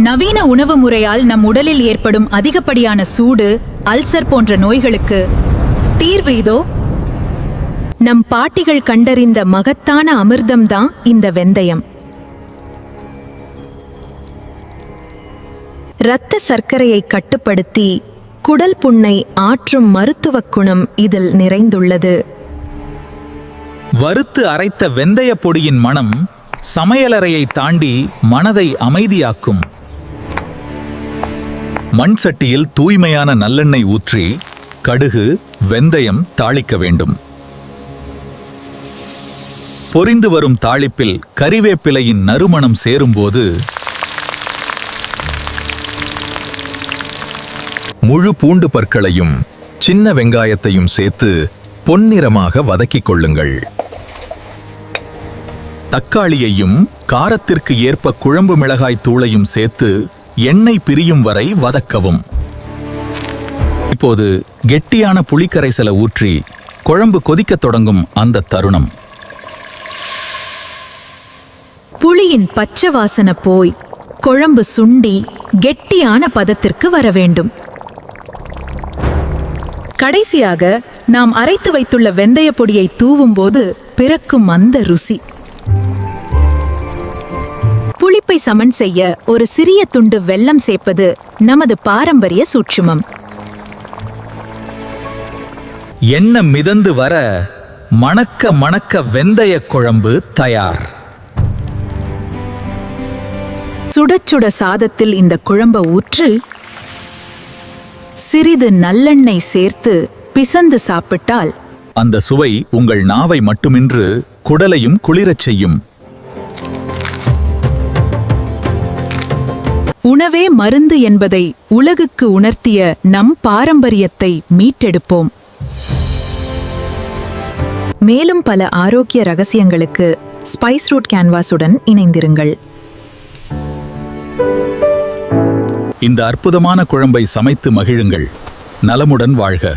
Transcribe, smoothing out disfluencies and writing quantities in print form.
நவீன உணவு முறையால் நம் உடலில் ஏற்படும் அதிகப்படியான சூடு, அல்சர் போன்ற நோய்களுக்கு தீர்வு இதோ. நம் பாட்டிகள் கண்டறிந்த மகத்தான அமிர்தம்தான் இந்த வெந்தயம். இரத்த சர்க்கரையை கட்டுப்படுத்தி குடல் புண்ணை ஆற்றும் மருத்துவக் குணம் இதில் நிறைந்துள்ளது. வறுத்து அரைத்த வெந்தய பொடியின் மனம் சமையலறையை தாண்டி மனதை அமைதியாக்கும். மண் சட்டியில் தூய்மையான நல்லெண்ணெய் ஊற்றி கடுகு, வெந்தயம் தாளிக்க வேண்டும். பொரிந்து வரும் தாளிப்பில் கறிவேப்பிலையின் நறுமணம் சேரும்போது முழு பூண்டு பற்களையும் சின்ன வெங்காயத்தையும் சேர்த்து பொன்னிறமாக வதக்கிக் கொள்ளுங்கள். தக்காளியையும் காரத்திற்கு ஏற்ப குழம்பு மிளகாய் தூளையும் சேர்த்து எண்ணெய் பிரியும் வரை வதக்கவும். இப்போது கெட்டியான புளிக்கரைசலை ஊற்றி குழம்பு கொதிக்கத் தொடங்கும் அந்த தருணம், புளியின் பச்சை வாசனை போய் குழம்பு சுண்டி கெட்டியான பதத்திற்கு வர வேண்டும். கடைசியாக நாம் அரைத்து வைத்துள்ள வெந்தய பொடியை தூவும் போது பிறக்கும் அந்த ருசி. புளிப்பை சமன் செய்ய ஒரு சிறிய துண்டு வெல்லம் சேர்ப்பது நமது பாரம்பரிய சூட்சுமம். எண்ணெய் மிதந்து வர மணக்க மணக்க வெந்தய குழம்பு தயார். சுட சுட சாதத்தில் இந்த குழம்பை ஊற்றி சிறிது நல்லெண்ணெய் சேர்த்து பிசைந்து சாப்பிட்டால் அந்த சுவை உங்கள் நாவை மட்டுமின்று குடலையும் குளிரச் செய்யும். உணவே மருந்து என்பதை உலகுக்கு உணர்த்திய நம் பாரம்பரியத்தை மீட்டெடுப்போம். மேலும் பல ஆரோக்கிய ரகசியங்களுக்கு ஸ்பைஸ் ரூட் கேன்வாஸுடன் இணைந்திருங்கள். இந்த அற்புதமான குழம்பை சமைத்து மகிழுங்கள். நலமுடன் வாழ்க.